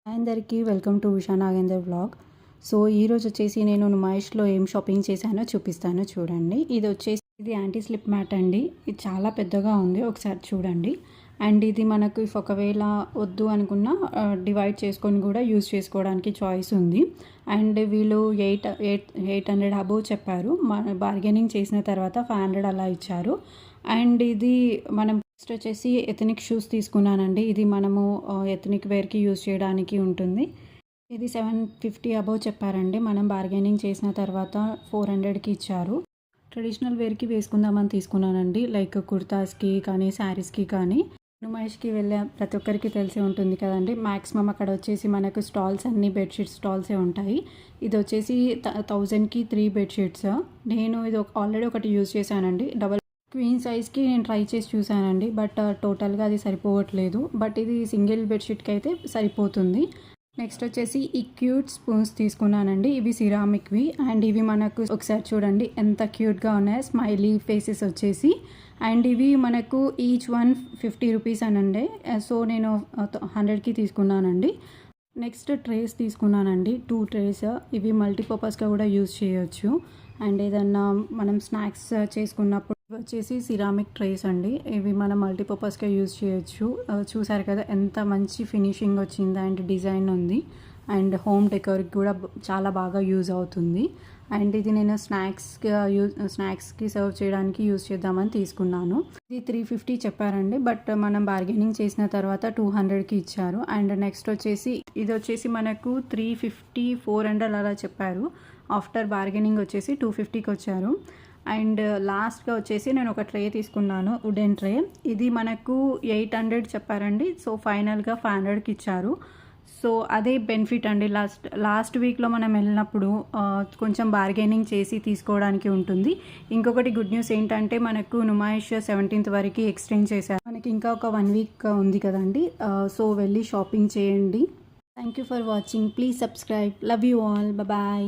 అందరికీ welcome to Usha Nagender vlog. So ఈరోజు వచ్చేసి నేను నుమాయిష్లో ఏం షాపింగ్ చేశానో చూపిస్తాను చూడండి. ఇది యాంటీ స్లిప్ మ్యాట్ అండి. ఇది చాలా పెద్దగా ఉంది, ఒకసారి చూడండి. అండ్ ఇది మనకు ఒకవేళ వద్దు అనుకున్నా డివైడ్ చేసుకొని కూడా యూజ్ చేసుకోవడానికి చాయిస్ ఉంది. అండ్ వీళ్ళు 800 అబోవ్ చెప్పారు. మన బార్గెనింగ్ చేసిన తర్వాత 500 అలా ఇచ్చారు. అండ్ ఇది మనం నెక్స్ట్ వచ్చేసి ఎథనిక్ షూస్ తీసుకున్నానండి. ఇది మనము ఎథనిక్ వేర్కి యూజ్ చేయడానికి ఉంటుంది. ఇది 750 అబోవ్ చెప్పారండి. మనం బార్గెనింగ్ చేసిన తర్వాత 400కి ఇచ్చారు. ట్రెడిషనల్ వేర్కి వేసుకుందామని తీసుకున్నానండి. లైక్ కుర్తాస్కి కానీ శారీస్కి కానీ. నుమాయిష్కి వెళ్ళే ప్రతి ఒక్కరికి తెలిసే ఉంటుంది కదండి. మ్యాక్సిమం అక్కడ వచ్చేసి మనకు స్టాల్స్ అన్నీ బెడ్షీట్ స్టాల్సే ఉంటాయి. ఇది వచ్చేసి 1000కి 3 బెడ్షీట్స్. నేను ఇది ఆల్రెడీ ఒకటి యూజ్ చేశానండి. డబల్ క్వీన్ సైజ్కి నేను ట్రై చేసి చూసానండి, బట్ టోటల్గా అది సరిపోవట్లేదు. బట్ ఇది సింగిల్ బెడ్షీట్కి అయితే సరిపోతుంది. నెక్స్ట్ వచ్చేసి ఈ క్యూట్ స్పూన్స్ తీసుకున్నానండి. ఇవి సిరామిక్వి. అండ్ ఇవి మనకు ఒకసారి చూడండి ఎంత క్యూట్గా ఉన్నాయి, స్మైలీ ఫేసెస్ వచ్చేసి. అండ్ ఇవి మనకు ఈచ్ 150 రూపీస్ అనండి. సో నేను 100కి తీసుకున్నానండి. నెక్స్ట్ ట్రేస్ తీసుకున్నానండి, 2 ట్రేస్. ఇవి మల్టీపర్పస్గా కూడా యూజ్ చేయొచ్చు. అండ్ ఏదన్నా మనం స్నాక్స్ చేసుకున్నప్పుడు వచ్చేసి సిరామిక్ ట్రేస్ అండి. ఇవి మనం మల్టీపర్పస్గా యూజ్ చేయొచ్చు. చూసారు కదా ఎంత మంచి ఫినిషింగ్ వచ్చింది అండ్ డిజైన్ ఉంది. అండ్ హోమ్ డెకోర్కి కూడా చాలా బాగా యూజ్ అవుతుంది. అండ్ ఇది నేను స్నాక్స్కి సర్వ్ చేయడానికి యూజ్ చేద్దామని తీసుకున్నాను. ఇది 350 చెప్పారండి, బట్ మనం బార్గెనింగ్ చేసిన తర్వాత 200కి ఇచ్చారు. అండ్ నెక్స్ట్ వచ్చేసి ఇది వచ్చేసి మనకు 350, 400 అలా చెప్పారు. ఆఫ్టర్ బార్గెనింగ్ వచ్చేసి 250కి వచ్చారు. అండ్ లాస్ట్గా వచ్చేసి నేను ఒక ట్రే తీసుకున్నాను, వుడెన్ ట్రే. ఇది మనకు 800 చెప్పారండి. సో ఫైనల్గా 500కి ఇచ్చారు. సో అదే బెనిఫిట్ అండి. లాస్ట్ వీక్లో మనం వెళ్ళినప్పుడు కొంచెం బార్గెనింగ్ చేసి తీసుకోవడానికి ఉంటుంది. ఇంకొకటి గుడ్ న్యూస్ ఏంటంటే మనకు నుమాయిష్ 17th వరకు ఎక్స్టెండ్ చేశారు. మనకి ఇంకా ఒక 1 వీక్ ఉంది కదండి. సో వెళ్ళి షాపింగ్ చేయండి. Thank you for watching. Please subscribe. Love you all. Bye.